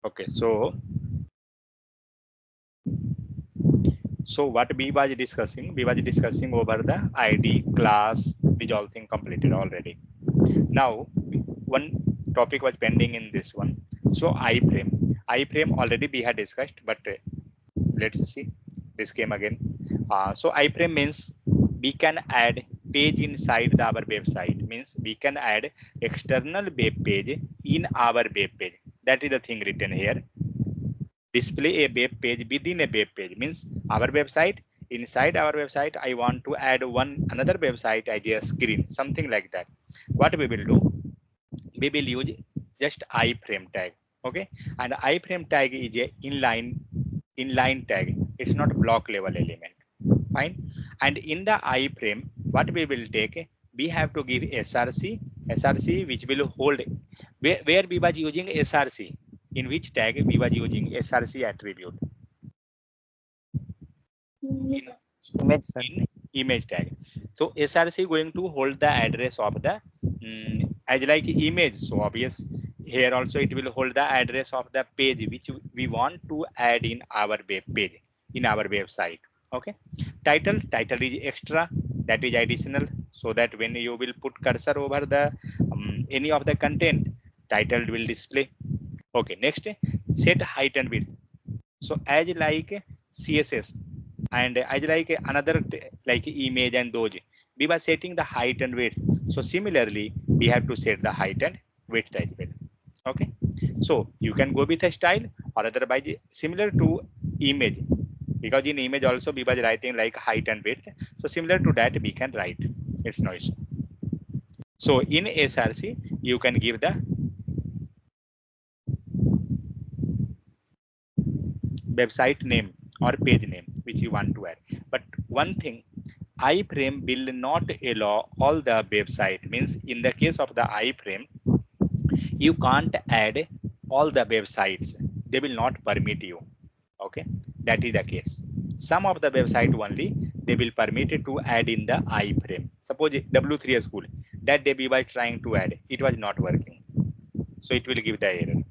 Okay, so what we was discussing, over the ID class. These all thing completed already. Now one topic was pending in this one. So iframe already we had discussed, but let's see, this came again. So iframe means we can add page inside our website, means we can add external web page in our web page. That is the thing written here. Display a web page within a web page means our website, inside our website I want to add another website as a screen, something like that. What we will do, we will use just iframe tag. Okay, and iframe tag is a inline tag, it's not block level element. Fine. And in the iframe, what we will take, we have to give src which will hold where we was using src, in which tag we was using src attribute. Image, sir. In image tag. So src going to hold the address of the as like image. So obvious here also it will hold the address of the page which we want to add in our web page, in our website. Okay. Title is extra, that is additional, so that when you will put cursor over the any of the content, title will display. Okay, next, set height and width. So as like css and as like another like image and those, we were setting the height and width. So similarly we have to set the height and width as well. Okay, so you can go with a style or otherwise similar to image, because in image also we were writing like height and width. So similar to that we can write, it's no issue. So in src you can give the website name or page name which you want to add. But one thing, iframe will not allow all the website, means in the case of the iframe you can't add all the websites, they will not permit you. Okay, that is the case. Some of the website only they will permit it to add in the iframe. Suppose w3 school, that day we were trying to add, it was not working, so it will give the error.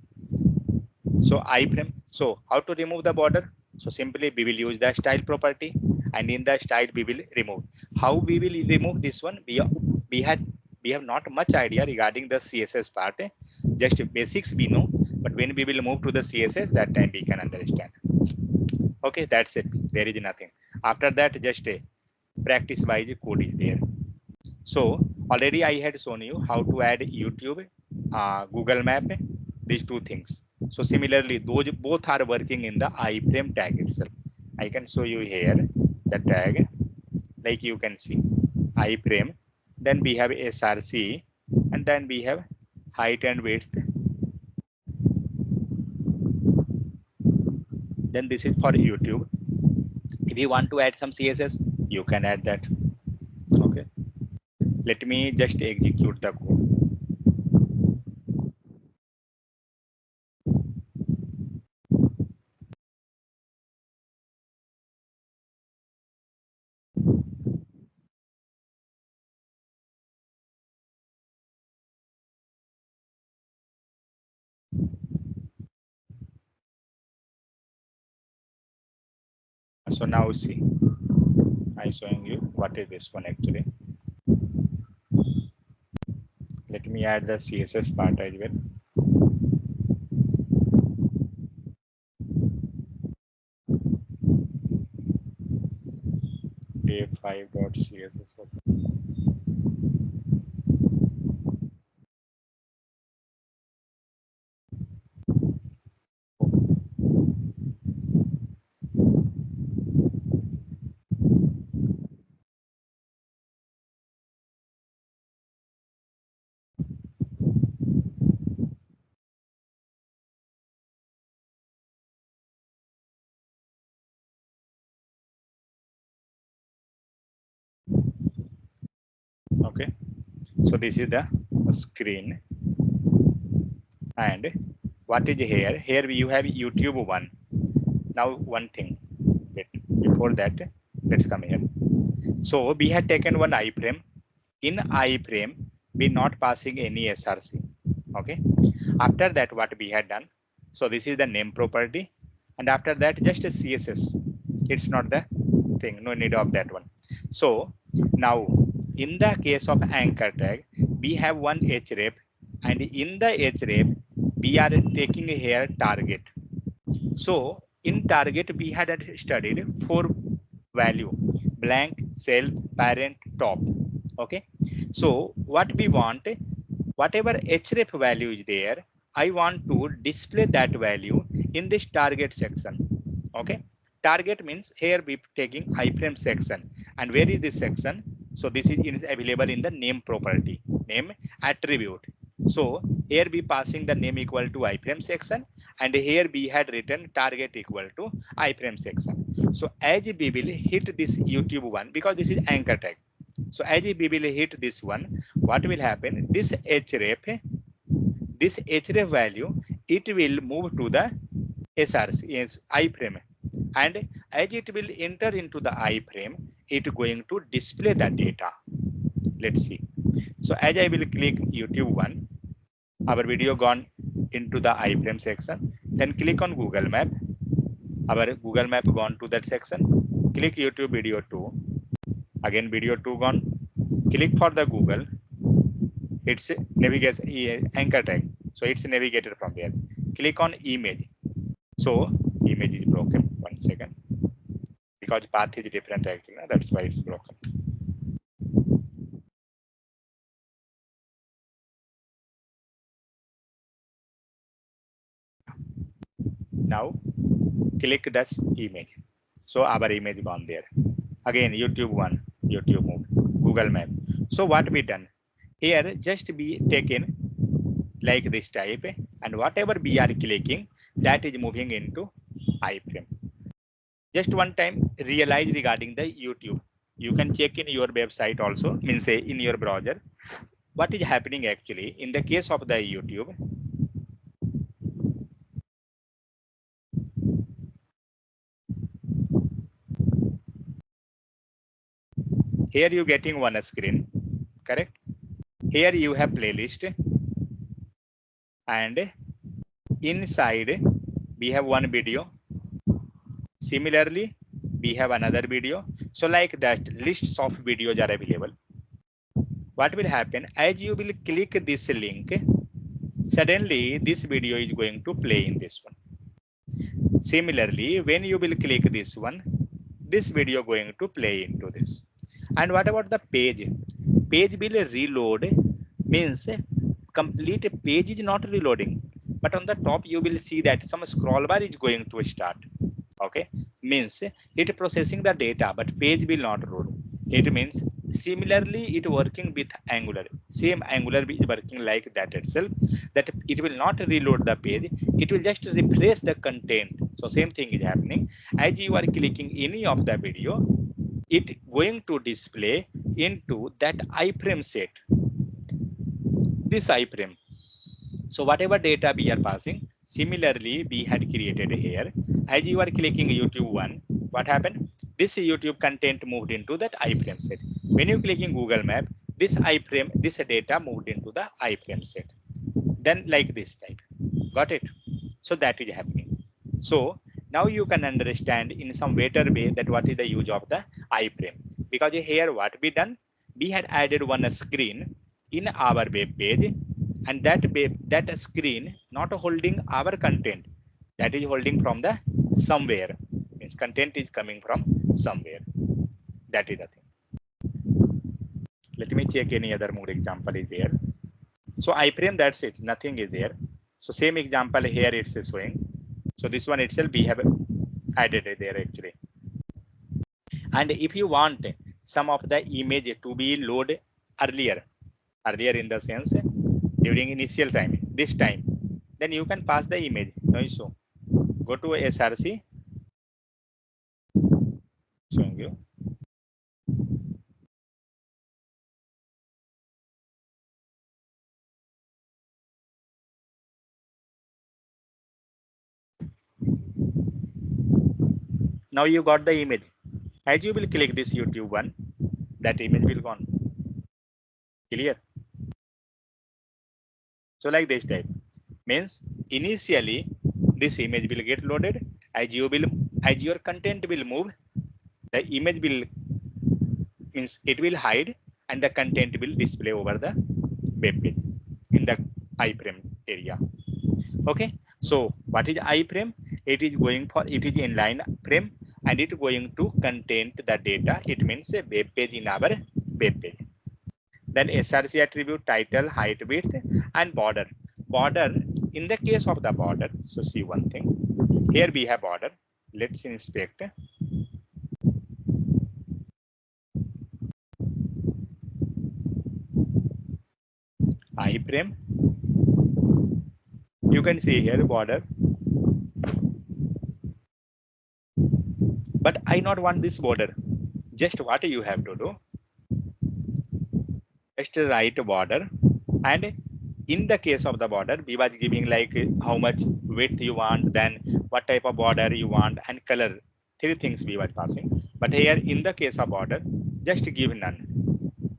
So iframe, so how to remove the border? So simply we will use the style property, and in the style we will remove. How we will remove this one? We have not much idea regarding the css part, just basics we know, but when we will move to the css, that time we can understand. Okay, that's it, there is nothing after that, just a practice wise code is there. So already I had shown you how to add YouTube, Google Map, these two things. So similarly, those both are working in the iframe tag itself. I can show you here the tag, like you can see iframe, then we have src, and then we have height and width. Then this is for YouTube. If you want to add some css, you can add that. Okay, let me just execute the code. So now see, I'm showing you what is this one actually. Let me add the css part as well. a5.css. Okay, so this is the screen, and what is here? Here you have YouTube one. Now one thing, wait, before that, let's come here. So we had taken one iframe. In iframe, we not passing any src. Okay, after that what we had done, So this is the name property, and after that just a CSS. It's not the thing, no need of that one. So now in the case of anchor tag, we have one href, and in the href we are taking here target. So in target we had studied four value: blank, self, parent, top. Okay. So what we want, whatever href value is there, I want to display that value in this target section. Okay. Target means here we taking iframe section, and where is this section? So this is available in the name property, name attribute. So here we passing the name equal to iframe section, and here we had written target equal to iframe section. So as we will hit this YouTube one, because this is anchor tag. So as we will hit this one, what will happen? This href value, it will move to the SRC, is iframe, and as it will enter into the iframe, it going to display the data. Let's see. So as I will click YouTube one, our video gone into the iframe section. Then click on Google Map. Our Google Map gone to that section. Click YouTube video 2. Again video 2 gone. Click for the Google. It's navigation anchor tag. So it's navigated from there. Click on image. So image is broken. 1 second. Because path is different actually. That's why it's broken. Now click this image. So our image gone there. Again YouTube one, YouTube move, Google Map. So what we done here, just be taken like this type, and whatever we are clicking, that is moving into iframe. Just one time realize regarding the YouTube. You can check in your website also, means say in your browser, what is happening actually in the case of the YouTube. Here you getting one screen, correct? Here you have playlist, and inside we have one video. Similarly, we have another video. So like that, lists of videos are available. What will happen as you will click this link, suddenly this video is going to play in this one. Similarly, when you will click this one, this video going to play into this. And what about the page? Page will reload, means complete page is not reloading, but on the top you will see that some scroll bar is going to start. Okay, means it processing the data, but page will not load. It means similarly it working with Angular. Same Angular is working like that itself, that it will not reload the page, it will just refresh the content. So same thing is happening. As you are clicking any of the video, it going to display into that iframe set, this iframe. So whatever data we are passing, similarly we had created here. As you are clicking YouTube one, what happened? This YouTube content moved into that iframe set. When you clicking Google Map, this iframe, this data moved into the iframe set. Then like this type. Got it? So that is happening. So now you can understand in some better way that what is the use of the iframe. Because here what we done, we had added one screen in our web page, and that screen not holding our content, that is holding from the somewhere, means content is coming from somewhere. That is the thing. Let me check any other more example is there. So iframe, that's it, nothing is there. So same example here it's showing. So this one itself we have added it there actually. And if you want some of the image to be loaded earlier in the sense during initial time, this time, then you can pass the image, no issue. Go to SRC, showing you. Now you got the image. As you will click this YouTube one, that image will gone. Clear? So like this type, means initially this image will get loaded. As your content will move, the image will means it will hide and the content will display over the web page in the iframe area. Okay, so what is iframe? It is going for, it is inline frame and it going to contain the data. It means a web page in our web page. Then src attribute title, height, width, and border. Border, in the case of the border, so see one thing, here we have border. Let's inspect iframe. You can see here border, but I not want this border. Just what you have to do, just write border, and in the case of the border we was giving like how much width you want, then what type of border you want, and color. Three things we were passing, but here in the case of border just give none,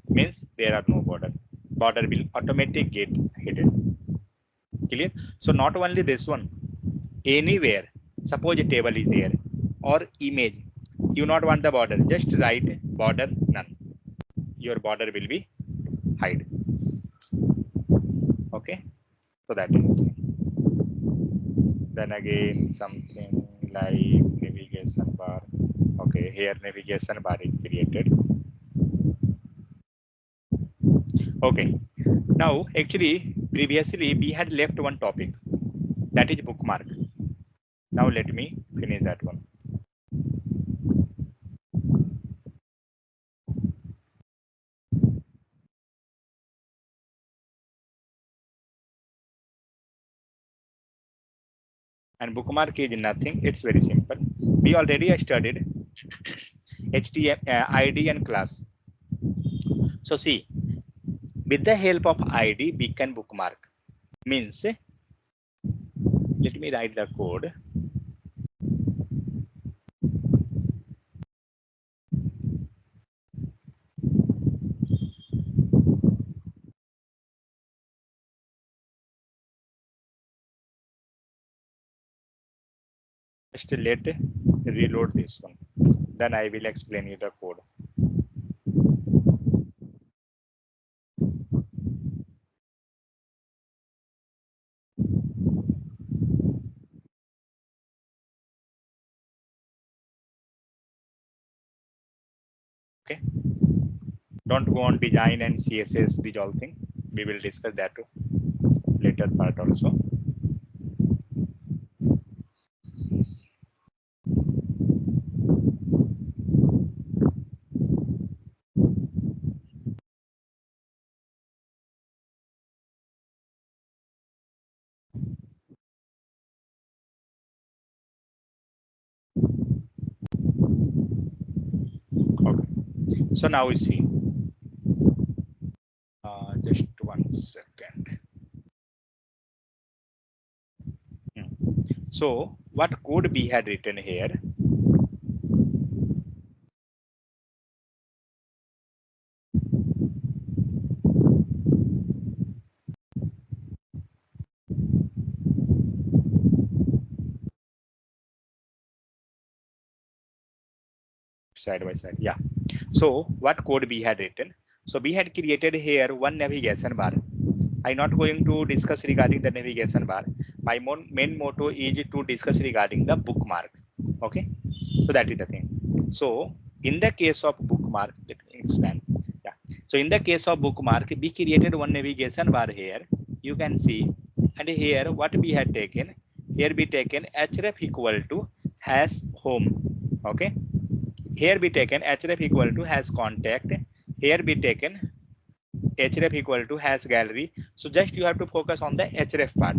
means there are no border. Border will automatically get hidden. Clear? So not only this one, anywhere, suppose a table is there or image, you not want the border, just write border none, your border will be hide. Okay, so that is the thing. Then again something like navigation bar. Okay, here navigation bar is created. Okay, now actually previously we had left one topic, that is bookmark. Now let me finish that one. And bookmark is nothing, it's very simple. We already studied HTML ID and class. So see, with the help of ID we can bookmark. Means, let me write the code. Just let reload this one, then I will explain you the code. Okay, don't go on design and CSS, these all thing we will discuss that too later part also. Okay, so now we see, just 1 second. So what code we had written here? Side by side, yeah. So what code we had written? So we had created here one navigation bar. I'm not going to discuss regarding the navigation bar. My main motto is to discuss regarding the bookmark. Okay, so that is the thing. So in the case of bookmark, let me expand. Yeah, so in the case of bookmark we created one navigation bar here, you can see. And here what we had taken, here we taken href equal to hash home. Okay, here we taken href equal to hash contact, here we taken href equal to hash gallery. So just you have to focus on the href part.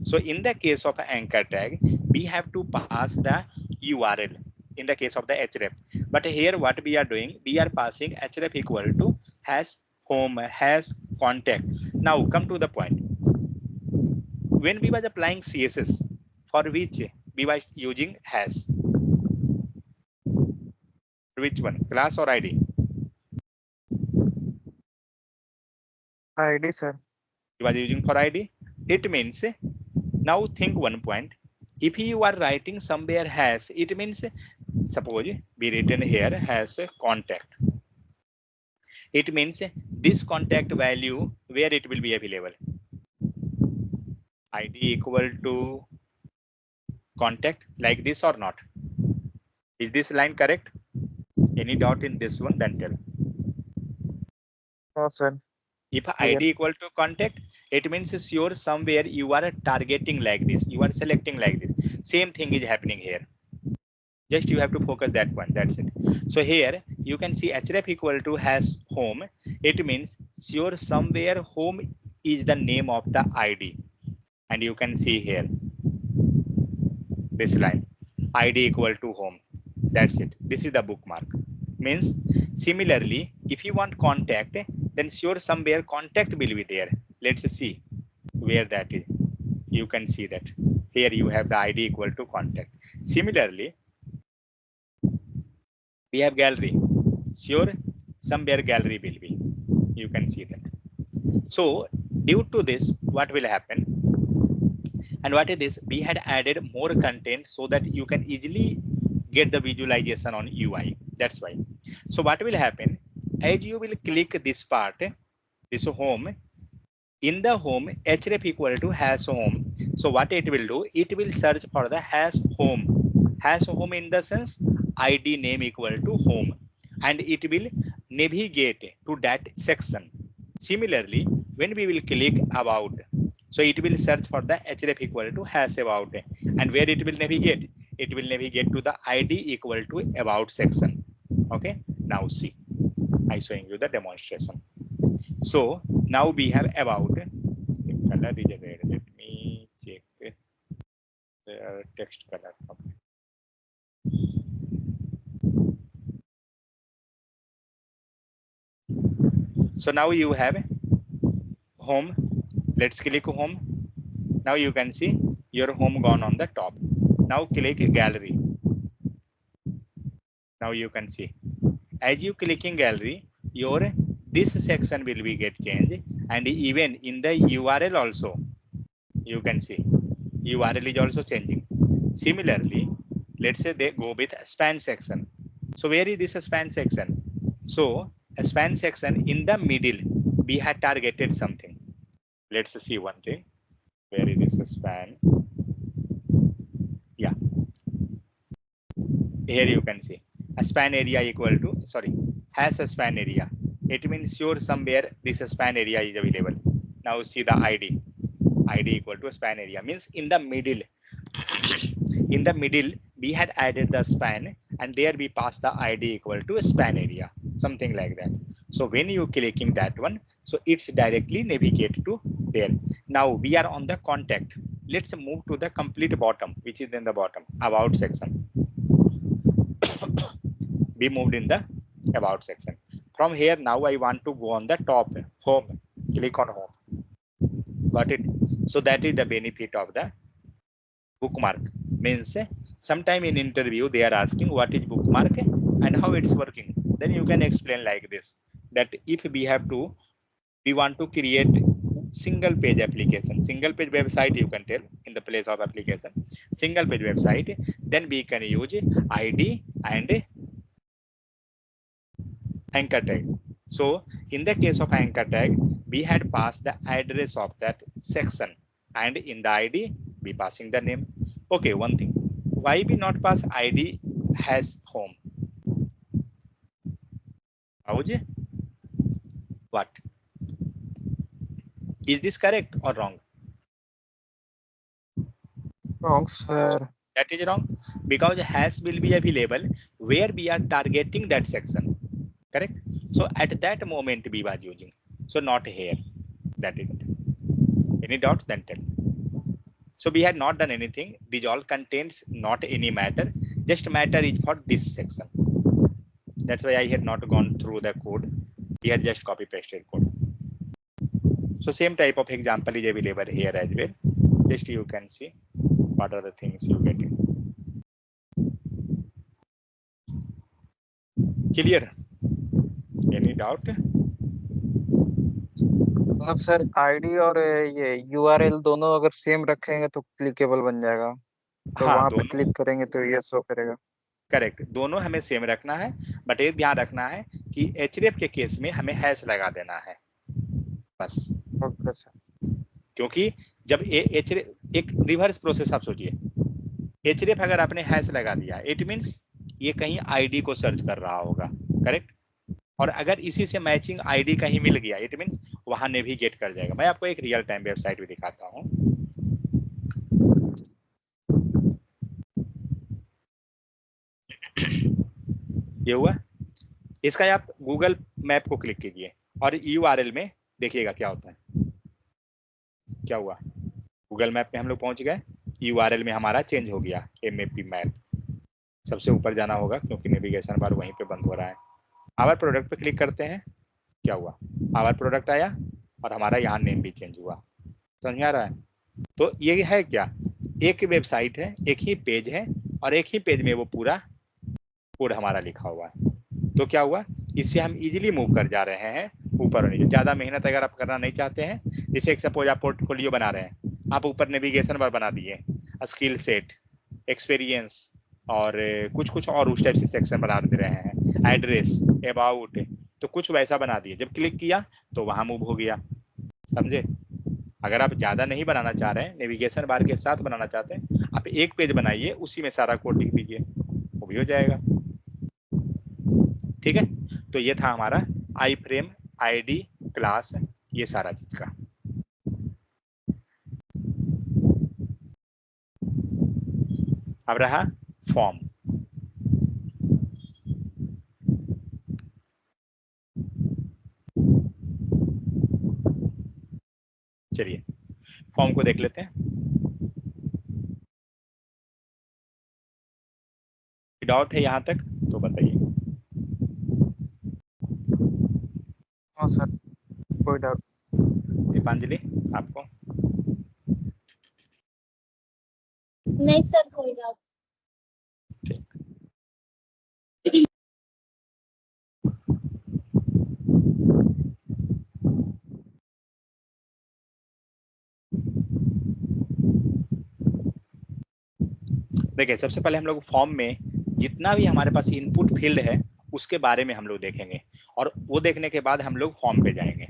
So in the case of anchor tag we have to pass the url in the case of the href, but here what we are doing, we are passing href equal to hash home, hash contact. Now come to the point, when we was applying css, for which we was using hash, which one, class or id? ID, sir. You are using for id. It means, now think one point, If you are writing somewhere has, it means suppose be written here has contact. It means this contact value where it will be available. ID equal to contact like this or not? Is this line correct? Any doubt in this one? Then tell. No, sir. If Clear. ID equal to contact, it means sure somewhere you are targeting like this. You are selecting like this. Same thing is happening here. Just you have to focus that one. That's it. So here you can see href equal to has home. It means sure somewhere home is the name of the ID. And you can see here this line ID equal to home. That's it. This is the bookmark. Means similarly, if you want contact, then sure somewhere contact will be there. Let's see where that is. You can see that here you have the ID equal to contact. Similarly, we have gallery. Sure, somewhere gallery will be. You can see that. So due to this, what will happen? And what is this? We had added more content so that you can easily get the visualization on UI. That's why. So what will happen? As you will click this part, this home, in the home, href equal to has home. So what it will do? It will search for the has home. Has home in the sense ID name equal to home. And it will navigate to that section. Similarly, when we will click about, so it will search for the href equal to has about, and where it will navigate? It will navigate to the ID equal to about section. Okay, now see, I showing you the demonstration. So now we have about color is red. Let me check the text color. Okay. So now you have home. Let's click home. Now you can see your home gone on the top. Now click gallery. Now you can see as you clicking gallery, your this section will be get changed, and even in the URL also you can see URL is also changing. Similarly, let's say they go with span section. So where is this span section? So a span section in the middle, we had targeted something. Let's see one thing. Where is this span? Yeah, here you can see a span area equal to, sorry, has a span area. It means sure somewhere this span area is available. Now see the ID. ID equal to span area means in the middle. In the middle, we had added the span, and there we pass the ID equal to span area, something like that. So when you clicking that one, so it's directly navigate to there. Now we are on the contact. Let's move to the complete bottom, which is in the bottom about section. We moved in the about section. From here, now I want to go on the top home. Click on home. Got it? So that is the benefit of the bookmark. Means sometime in interview they are asking what is bookmark and how it's working. Then you can explain like this, that if we want to create single page application, single page website, you can tell in the place of application, single page website, then we can use ID and anchor tag. So in the case of anchor tag, we had passed the address of that section, and in the ID we passing the name. Okay, one thing, why we not pass ID has home? Auji? What? Is this correct or wrong? Wrong, sir. That is wrong, because has will be available where we are targeting that section. Correct? So at that moment we was using. So not here. That is it. Any doubt? Then tell. So we had not done anything. These all contains not any matter. Just matter is for this section. That's why I had not gone through the code. We had just copy pasted code. So same type of example is available here as well. Just you can see what are the things you get. Clear? Any doubt? मतलब sir ID और ये URL दोनों अगर same रखेंगे तो clickable बन जाएगा. तो हाँ वहां पे दोनों, क्लिक करेंगे तो ये शो करेगा। करेक्ट, दोनों हमें सेम रखना है, बट एक ध्यान रखना है कि एचरेफ के केस में हमें हैश लगा देना है बस। Okay sir. क्योंकि जब एचरेफ एक रिवर्स प्रोसेस, आप सोचिए, एचरेफ अगर आपने हैश लगा दिया इट मीन्स ये कहीं आईडी को सर्च कर रहा होगा, करेक्ट, और अगर इसी से मैचिंग आईडी कहीं मिल गया इट मीन्स वहां नेविगेट कर जाएगा। मैं आपको एक रियल टाइम वेबसाइट भी दिखाता हूँ। ये हुआ, इसका आप गूगल मैप को क्लिक कीजिए और यूआरएल में देखिएगा क्या होता है। क्या हुआ, गूगल मैप में हम लोग पहुंच गए, यूआरएल में हमारा चेंज हो गया एमएपी मैप। सबसे ऊपर जाना होगा क्योंकि नेविगेशन बार वहीं पे बंद हो रहा है। आवर प्रोडक्ट पे क्लिक करते हैं, क्या हुआ, आवर प्रोडक्ट आया और हमारा यहाँ नेम भी चेंज हुआ। समझ में आ रहा है? तो ये है क्या, एक वेबसाइट है, एक ही पेज है, और एक ही पेज में वो पूरा कोड हमारा लिखा हुआ है। तो क्या हुआ, इससे हम इजीली मूव कर जा रहे हैं ऊपर और नीचे। ज्यादा मेहनत अगर आप करना नहीं चाहते हैं, जैसे एक सपोज आप पोर्टफोलियो बना रहे हैं, आप ऊपर नेविगेशन बार बना दिए, स्किल सेट, एक्सपीरियंस और कुछ कुछ और उस टाइप से सेक्शन बना दे रहे हैं, एड्रेस, अबाउट, तो कुछ वैसा बना दिए, जब क्लिक किया तो वहां मूव हो गया। समझे? अगर आप ज्यादा नहीं बनाना चाह रहे हैं, नेविगेशन बार के साथ बनाना चाहते हैं, आप एक पेज बनाइए, उसी में सारा कोड लिख दीजिए, वो भी हो जाएगा। ठीक है, तो ये था हमारा आई फ्रेम, आईडी, क्लास, ये सारा चीज का। अब रहा फॉर्म। चलिए फॉर्म को देख लेते हैं। डाउट है यहाँ तक तो बताइए। हाँ सर, कोई डाउट। दीपांजलि, आपको? नहीं सर, कोई डाउट। ठीक, देखिए सबसे पहले हम लोग फॉर्म में जितना भी हमारे पास इनपुट फील्ड है उसके बारे में हम लोग देखेंगे, और वो देखने के बाद हम लोग फॉर्म पे जाएंगे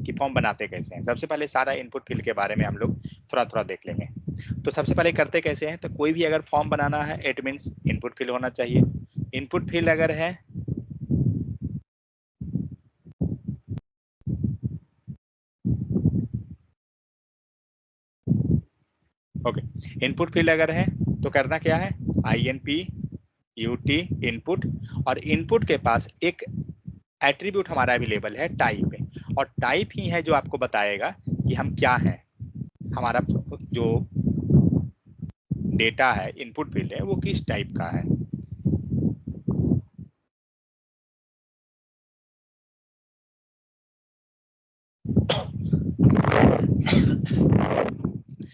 कि फॉर्म बनाते कैसे हैं। सबसे पहले सारा इनपुट फील्ड के बारे में हम लोग थोड़ा थोड़ा देख लेंगे। तो सबसे पहले करते कैसे हैं, तो कोई भी अगर फॉर्म बनाना है इट मीन्स इनपुट फील्ड होना चाहिए। इनपुट फील्ड अगर है, ओके, इनपुट फील्ड अगर है तो करना क्या है, INP UT इनपुट, और इनपुट के पास एक एट्रीब्यूट हमारा अवेलेबल है टाइप, और टाइप ही है जो आपको बताएगा कि हम क्या हैं। हमारा जो डेटा है, इनपुट फील्ड है, वो किस टाइप का है।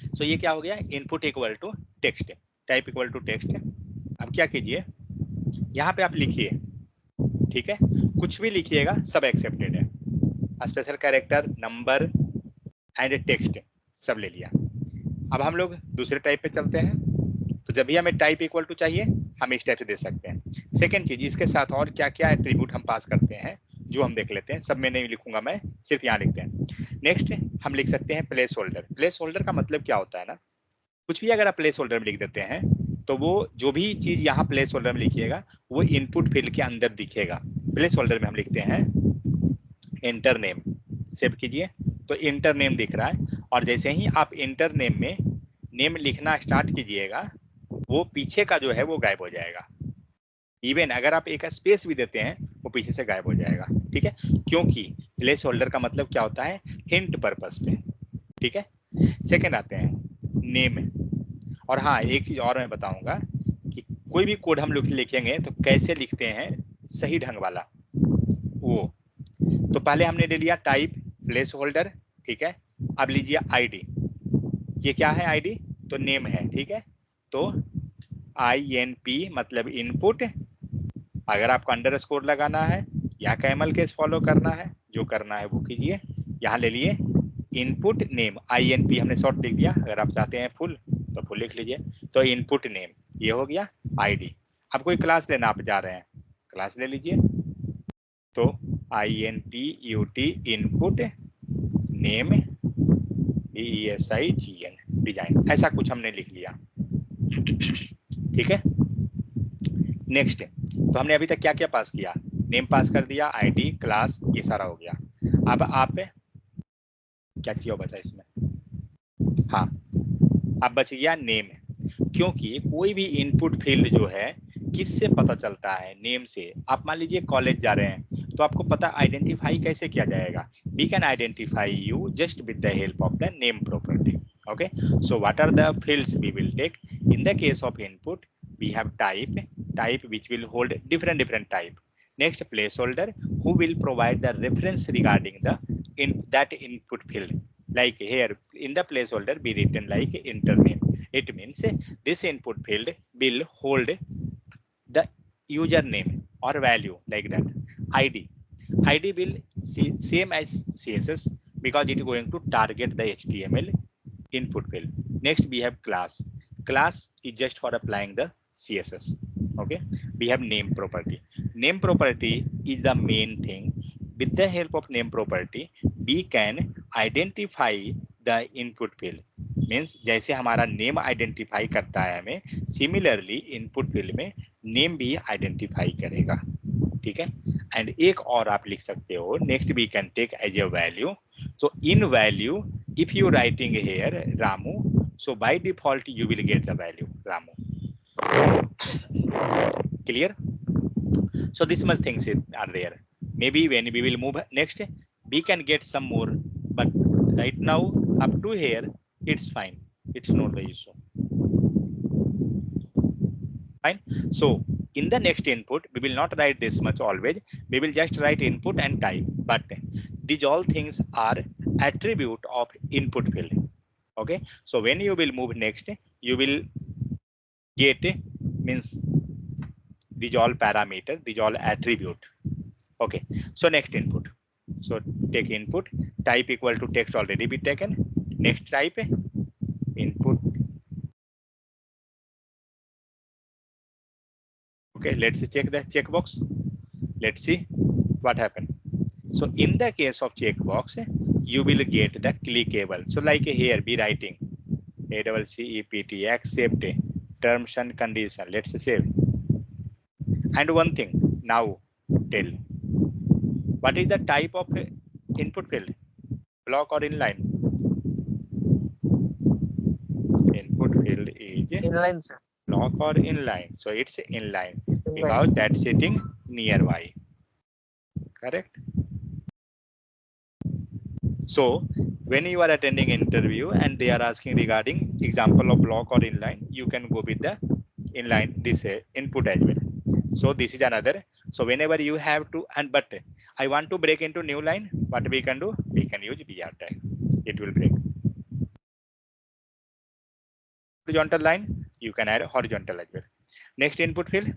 तो ये क्या हो गया, input equal to text, type equal to text. अब क्या कीजिए, यहाँ पे आप लिखिए, ठीक है, कुछ भी लिखिएगा सब एक्सेप्टेड है, special character, number and text सब ले लिया। अब हम लोग दूसरे टाइप पे चलते हैं, तो जब भी हमें टाइप इक्वल टू चाहिए हम इस टाइप से दे सकते हैं। सेकेंड चीज, इसके साथ और क्या क्या एट्रीब्यूट हम पास करते हैं जो हम देख लेते हैं, सब में नहीं लिखूंगा मैं, सिर्फ यहाँ लिखते हैं। नेक्स्ट हम लिख सकते हैं प्लेस होल्डर। प्लेस होल्डर का मतलब क्या होता है ना, कुछ भी अगर आप प्लेस होल्डर में लिख देते हैं तो वो जो भी चीज यहाँ प्लेस होल्डर में लिखिएगा वो इनपुट फील्ड के अंदर दिखेगा। प्लेस होल्डर में हम लिखते हैं इंटर नेम, सेव कीजिए तो इंटर नेम दिख रहा है, और जैसे ही आप इंटर नेम में नेम लिखना स्टार्ट कीजिएगा वो पीछे का जो है वो गायब हो जाएगा। इवन अगर आप एक स्पेस भी देते हैं वो पीछे से गायब हो जाएगा। ठीक है, क्योंकि प्लेस होल्डर का मतलब क्या होता है, हिंट पर्पस पे। ठीक है, सेकंड आते हैं नेम। और हाँ, एक चीज और मैं बताऊंगा कि कोई भी कोड हम लोग लिखेंगे तो कैसे लिखते हैं सही ढंग वाला वो। तो पहले हमने ले लिया टाइप प्लेस होल्डर, ठीक है। अब लीजिए आईडी, ये क्या है आईडी, तो नेम है, ठीक है। तो INP मतलब इनपुट, अगर आपको अंडरस्कोर लगाना है या कैमल केस फॉलो करना है, जो करना है वो कीजिए। यहाँ ले लिए इनपुट नेम INP हमने शॉर्ट लिख दिया, अगर आप चाहते हैं फुल तो फुल लिख लीजिए। तो इनपुट नेम ये हो गया, आईडी। अब कोई क्लास लेना आप जा रहे हैं, क्लास ले लीजिए। तो INPUT input name DESIGN design, ऐसा कुछ हमने लिख लिया। ठीक है। नेक्स्ट, तो हमने अभी तक क्या क्या पास किया, नेम पास कर दिया, आईडी, क्लास, ये सारा हो गया। अब आप क्या चाहिए बचा इसमें, हाँ अब बच गया नेम। क्योंकि कोई भी इनपुट फील्ड जो है किससे पता चलता है, नेम से। आप मान लीजिए कॉलेज जा रहे हैं तो आपको पता आइडेंटिफाई कैसे किया जाएगा, we can identify you just with the help of the name property. Okay, so what are the fields we will take? In the case of input, we have type which will hold different type. Next, placeholder who will provide the reference regarding the that input field. Like here in the placeholder be written like enter name. It means this input field will hold the username or value like that. ID will see same as CSS because it is going to target the HTML input field. Next we have class. Class is just for applying the CSS. Okay, we have name property. Name property is the main thing. With the help of name property we can identify the input field. Means जैसे हमारा name identify करता है हमें, similarly input field में name भी identify करेगा। ठीक है। एंड एक और आप लिख सकते हो, next we can take as a value. So in value if you writing here Ramu, so by default you will get the value Ramu. Clear? So this much things are there. Maybe when we will move next we can get some more, but right now up to here it's fine, it's not the issue. Fine. So in the next input we will not write this much always, we will just write input and type, but these all things are attribute of input field. Okay, so when you will move next you will get means these all parameter, these all attribute. Okay, so next input, so take input, type equal to text already be taken. Next type input. Okay, let's check the checkbox, let's see what happened. So in the case of checkbox you will get the clickable. So like here be writing ACCEPT accept terms and condition. Let's save. And one thing now tell, what is the type of input field, block or inline? Input field is Inline, sir. block or inline, so it's inline because that's sitting nearby, correct? So when you are attending interview and they are asking regarding example of block or inline, you can go with the inline, this input as well. So this is another. So whenever you have to, and but I want to break into new line, what we can do, we can use BR tag, it will break. Horizontal line, you can add horizontal as well. Next input field.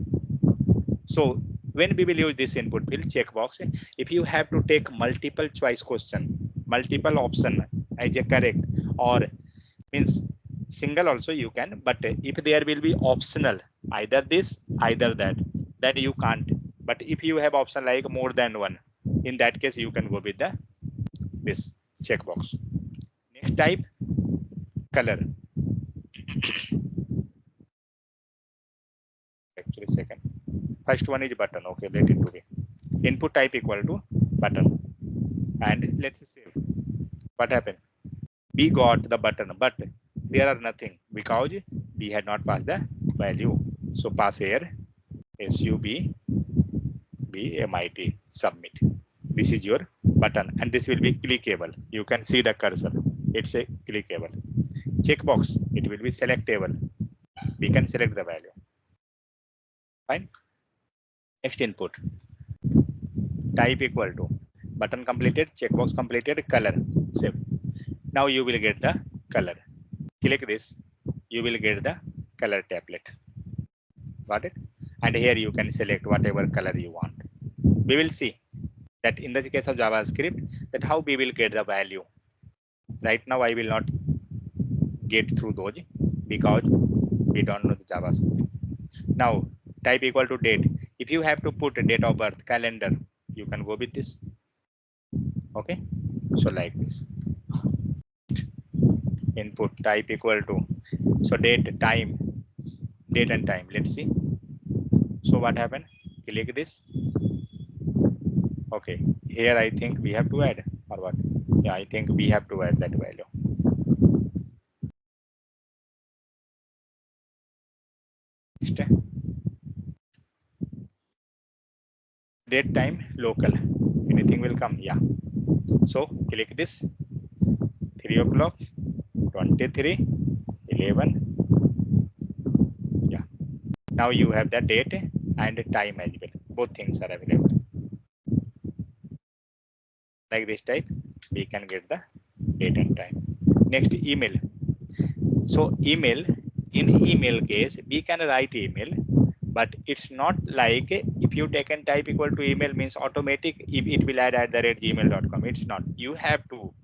So when we will use this input field checkbox, if you have to take multiple choice question, multiple option as a correct, or means single also you can, but if there will be optional either this either that, then you can't. But if you have option like more than one, in that case you can go with the this checkbox. Next type color. Actually second, first one is button. Okay, let it to be input type equal to button, and let's save. What happened, we got the button, but there are nothing because we had not passed the value. So pass here SUB BMIT submit. This is your button and this will be clickable. You can see the cursor, it's a clickable. Checkbox, it will be selectable, we can select the value. Fine. Next input, type equal to button completed, checkbox completed, color, save. Now you will get the color. Click this, you will get the color tablet. Got it? And here you can select whatever color you want. We will see that in the case of JavaScript that how we will get the value. Right now I will not get through those. because we don't know the JavaScript. Now type equal to date. If you have to put a date of birth, calendar, you can go with this. Okay, so like this. Input type equal to, so date, time, date and time. Let's see. So what happened? Click this. Okay, here I think we have to add or what? Yeah, I think we have to add that value. Next, date, time, local. Anything will come. Yeah. So click this. 3 o'clock, 23, 11. Yeah. Now you have the date and time as well. Both things are available. Like this type, we can get the date and time. Next, email. So email, in email case, we can write email, but it's not like if you take and type equal to email means automatic if it will add @gmail.com. It's not. You have to,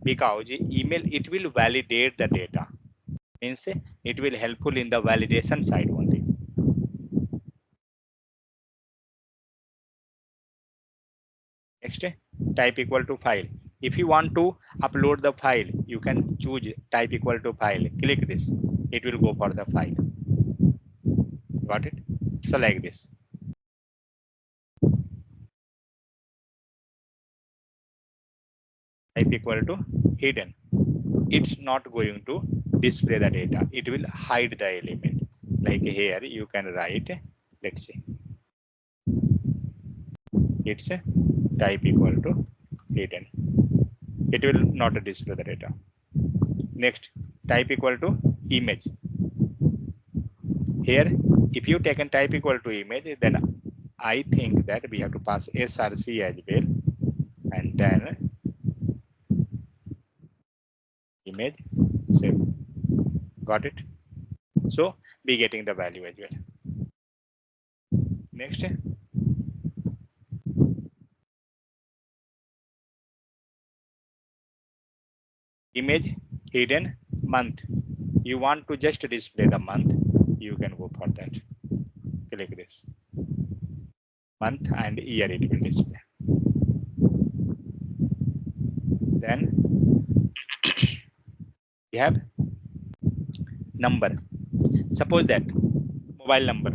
because email, it will validate the data. Means it will helpful in the validation side only. Next, type equal to file. If you want to upload the file, you can choose type equal to file. Click this. It will go for the file. Got it? So like this. Type equal to hidden. It's not going to display the data. It will hide the element. Like here, you can write, let's see. It's a type equal to hidden. It will not display the data. Next, type equal to image. Here, if you take and type equal to image, then I think that we have to pass src as well, and then image save. Got it? So be getting the value as well. Next, image hidden month. You want to just display the month, you can go for that. Click this. Month and year it will display. Then we have number. Suppose that mobile number,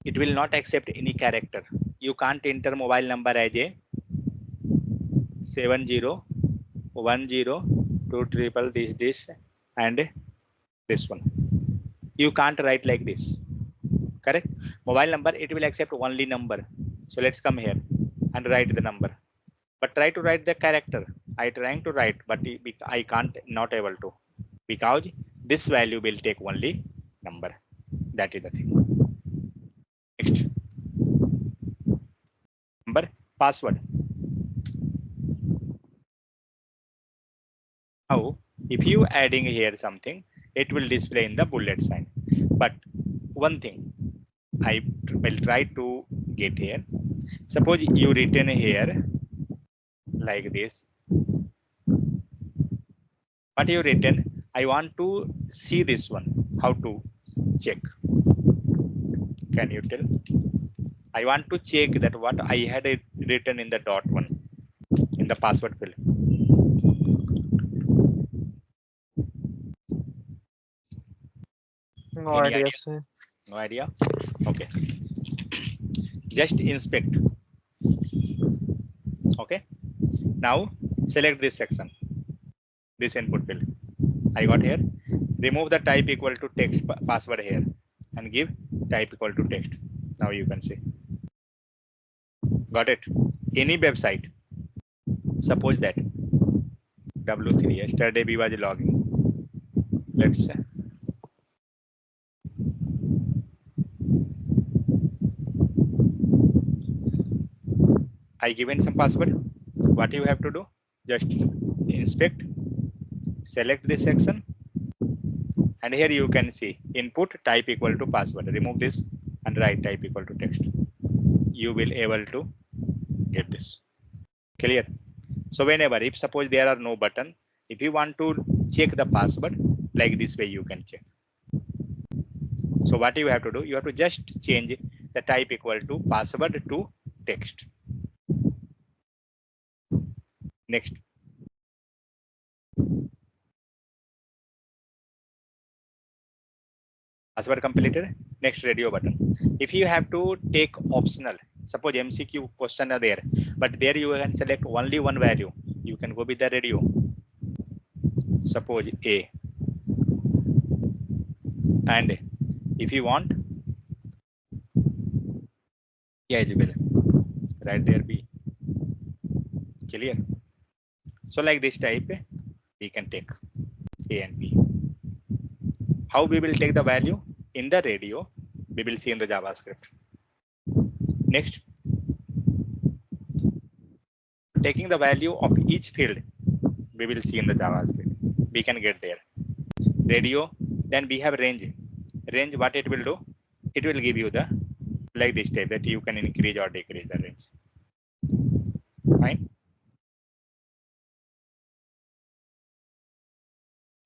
it will not accept any character. You can't enter mobile number as a 701023 this and this one. You can't write like this. Correct? Mobile number, it will accept only number. So let's come here and write the number. But try to write the character. I trying to write, but I can't, not able to, because this value will take only number. That is the thing. Next, number, password. Now, if you adding here something, it will display in the bullet sign. But one thing I will try to get here. Suppose you written here like this. What you written? I want to see this one. How to check? Can you tell? I want to check that what I had written in the dot one in the password field. No Any idea, idea? sir. No idea? Okay. Just inspect. Okay. Now select this section, this input field. I got here. Remove the type equal to text password here and give type equal to text. Now you can see. Got it? Any website. Suppose that W3 yesterday we was logging. Let's say. I given some password. What you have to do? Just inspect, select this section, and here you can see input type equal to password. Remove this and write type equal to text. You will able to get this. Clear? So whenever, if suppose there are no button, if you want to check the password, like this way you can check. So what you have to do, you have to just change the type equal to password to text. Next. Password completed. Next, radio button. If you have to take optional, suppose MCQ question are there, but there you can select only one value. You can go with the radio. Suppose A. And if you want, yeah, as well. Right there B. Clear. So like this type, we can take A and B. How we will take the value in the radio, we will see in the JavaScript. Next, taking the value of each field, we will see in the JavaScript. We can get there. Radio, then we have range. Range, what it will do? It will give you the like this type that you can increase or decrease the range. Fine.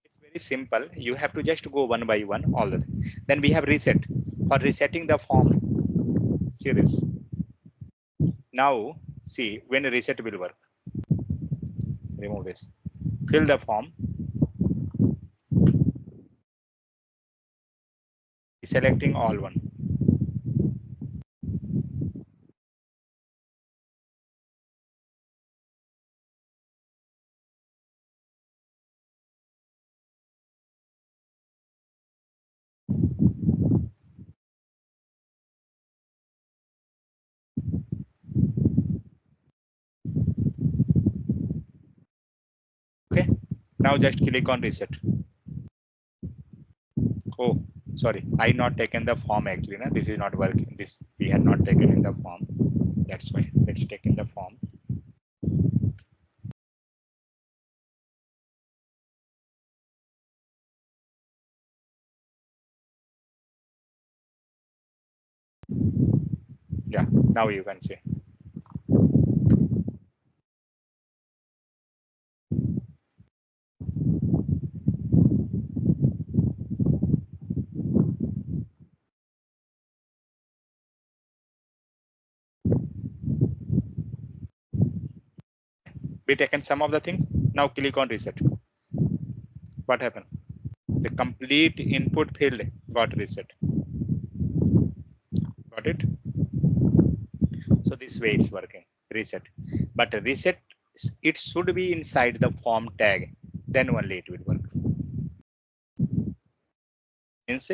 It's very simple. You have to just go one by one all the thing. Then we have reset. For resetting the form, see this. Now see when reset will work. Remove this. Fill the form. Selecting all one. Okay. Now just click on reset. Oh, sorry, I not taken the form actually. No? This is not working. This we had not taken in the form. That's why. Let's take in the form. Yeah, now you can see. We taken some of the things. Now click on reset. What happened? The complete input field got reset. Got it? So this way it's working. Reset. But reset, it should be inside the form tag. Then only it will work. Means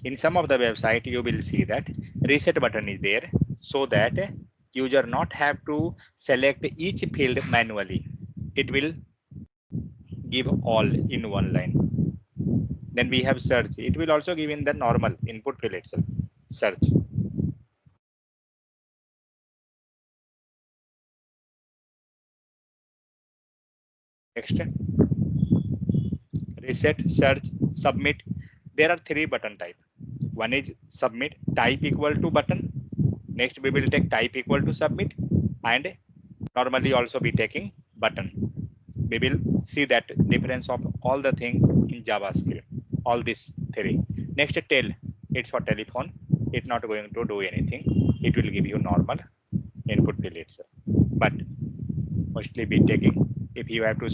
in some of the website you will see that reset button is there so that user not have to select each field manually. It will give all in one line. Then we have search. It will also give in the normal input field itself. Search. Next. Reset, search, submit. There are three button type. One is submit, type equal to button. Next we will take type equal to submit, and normally also be taking button. We will see that difference of all the things in JavaScript. All these three. Next tell. It's for telephone. It's not going to do anything. It will give you normal input field itself. But mostly be taking if you have to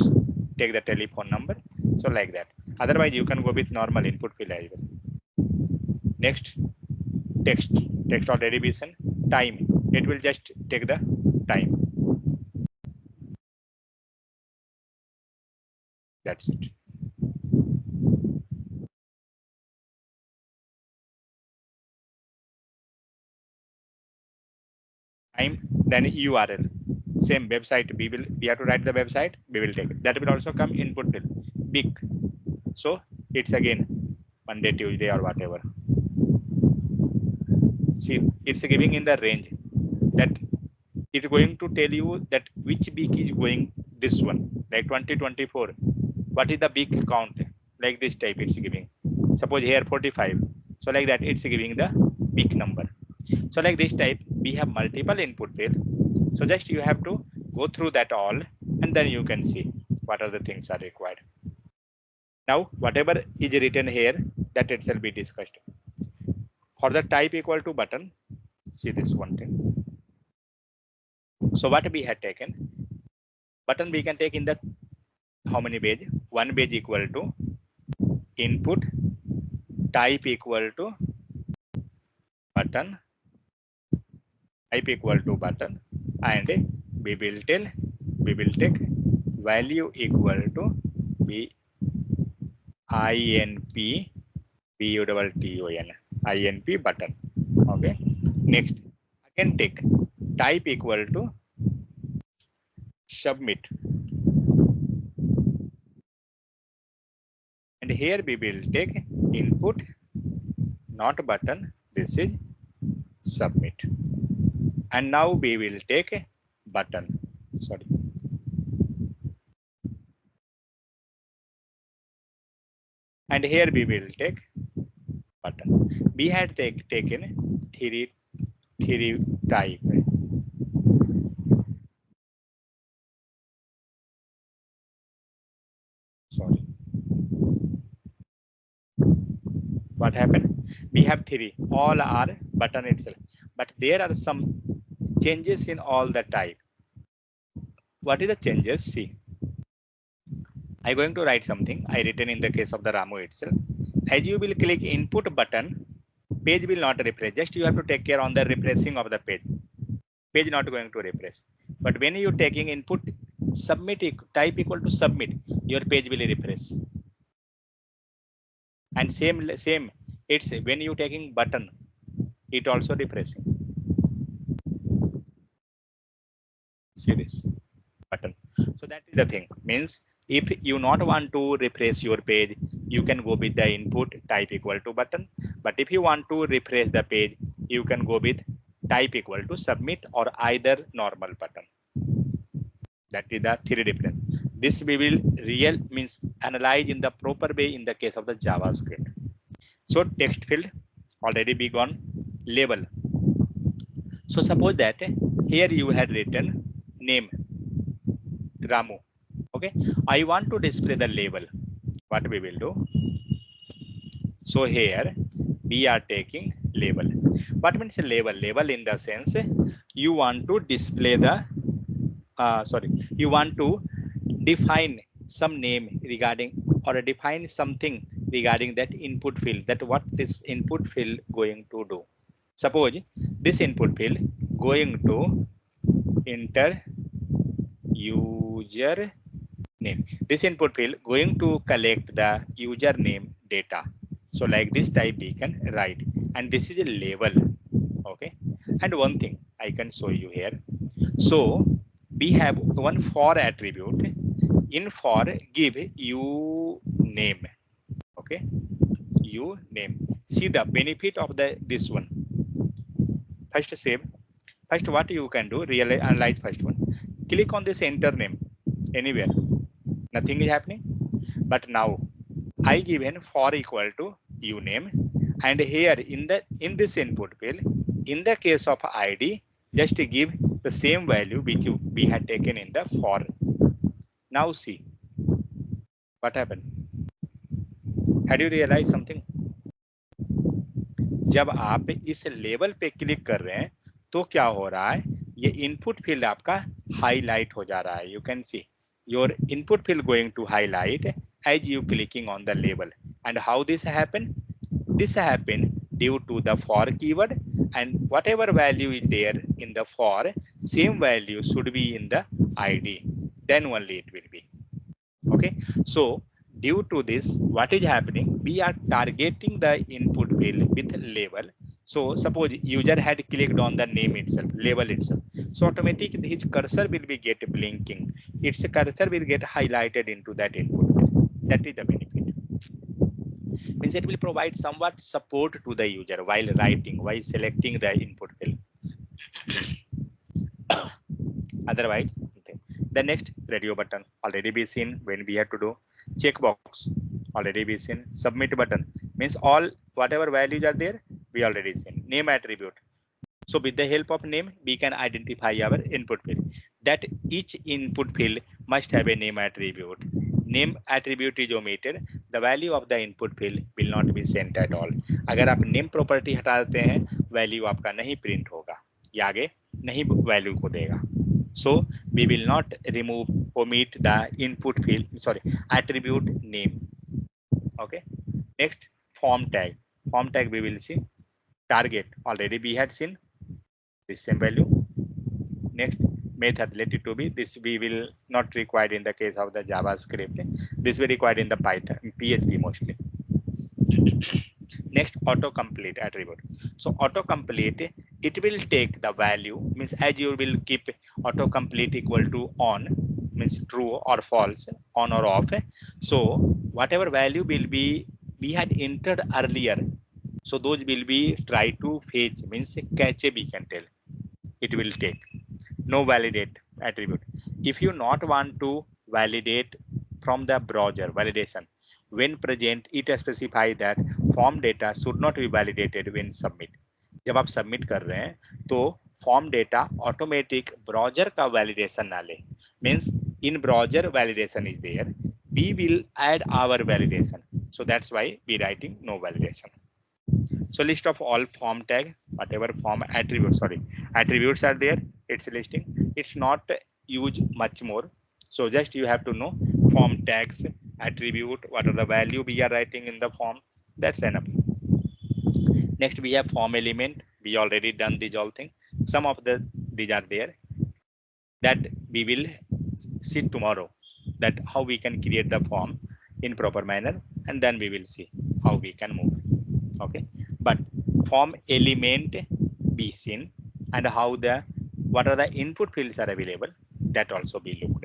take the telephone number. So like that. Otherwise you can go with normal input field as well. Next, text or derivation. Time, it will just take the time. That's it. Time, then URL, same website. We have to write the website. We will take it. That will also come input field. Big, so it's again Monday, Tuesday, or whatever. See, it's giving in the range that it's going to tell you that which week is going this one, like 2024. What is the big count? Like this type it's giving. Suppose here 45. So like that it's giving the big number. So like this type we have multiple input field. So just you have to go through that all and then you can see what are the things are required. Now whatever is written here, that itself be discussed. For the type equal to button, see this one thing. So what we had taken, button we can take in the how many page? One page equal to input type equal to button, type equal to button, and we will take value equal to b inp button button. Okay. Next, again take type equal to submit, and here we will take input not button, this is submit, and now we will take button, sorry, and here we will take button. We had taken three type. Sorry, what happened? We have three, all are button itself, but there are some changes in all the type. What is the changes? See, I going to write something I written in the case of the Ramu itself. As you will click input button, page will not refresh. Just you have to take care on the refreshing of the page. Page not going to refresh. But when you taking input submit type equal to submit, your page will refresh. And same it's when you taking button, it also refreshing. See this button. So that is the thing. Means if you not want to refresh your page, you can go with the input type equal to button. But if you want to refresh the page, you can go with type equal to submit or either normal button. That is the three difference. This we will real means analyze in the proper way in the case of the JavaScript. So text field already be gone. Label. So suppose that here you had written name Ramu. Okay, I want to display the label. What we will do? So here we are taking label. What means a label? Label in the sense you want to display the you want to define some name regarding or define something regarding that input field, that what this input field going to do. Suppose this input field going to enter user name. This input field going to collect the username data. So like this type we can write, and this is a label. Okay, and one thing I can show you here. So we have one for attribute. In for give you name. Okay, you name. See the benefit of this one. First save. First what you can do, really analyze first one. Click on this enter name anywhere. Nothing is happening. But now I given for equal to you name, and here in this input field, in the case of ID, just give the same value which we had taken in the for. Now see what happened. Had you realized something? जब आप इस level पे click कर रहे हैं तो क्या हो रहा है, ये इनपुट फील्ड आपका हाईलाइट हो जा रहा है. You can see your input field going to highlight as you clicking on the label. And how this happen? This happen due to the for keyword, and whatever value is there in the for, same value should be in the ID, then only it will be. Okay, so due to this, what is happening, we are targeting the input field with label. So suppose user had clicked on the name itself, label itself, so automatically his cursor will be get blinking, its cursor will get highlighted into that input. That is the benefit. Means it will provide somewhat support to the user while writing, while selecting the input field. Otherwise, the next radio button already be seen when we have to do checkbox, already be seen. Submit button means all whatever values are there, we already seen. Name attribute. So with the help of name, we can identify our input field. That each input field must have a name attribute. Name attribute is omitted, the value of the input field will not be sent at all. अगर आप name property हटा देते हैं, value आपका नहीं print होगा, ये आगे नहीं value को देगा. So we will not remove, omit the input field, sorry, attribute name. Okay. Next, form tag. Form tag we will see. Target already we had seen the same value. Next, method, let it to be this. We will not required in the case of the JavaScript. This will required in the Python, PHP mostly. Next, autocomplete attribute. So autocomplete, it will take the value, means as you will keep autocomplete equal to on, means true or false, on or off. So whatever value will be we had entered earlier, so those will be try to fetch, means cache we can tell. It will take. No validate attribute. If you not want to validate from the browser validation, when present it specify that form data should not be validated when submit. जब आप submit कर रहे हैं तो form data automatic browser का validation ना ले. Means in browser validation is there, we will add our validation. So that's why we writing no validation. So list of all form tag, whatever form attributes, sorry, attributes are there, it's listing. It's not use much more. So just you have to know form tags, attribute, what are the value we are writing in the form. That's enough. Next we have form element. We already done these all things. Some of these are there that we will see tomorrow, that how we can create the form in proper manner, and then we will see how we can move. Okay, but form element be seen, and how the what are the input fields are available, that also be looked.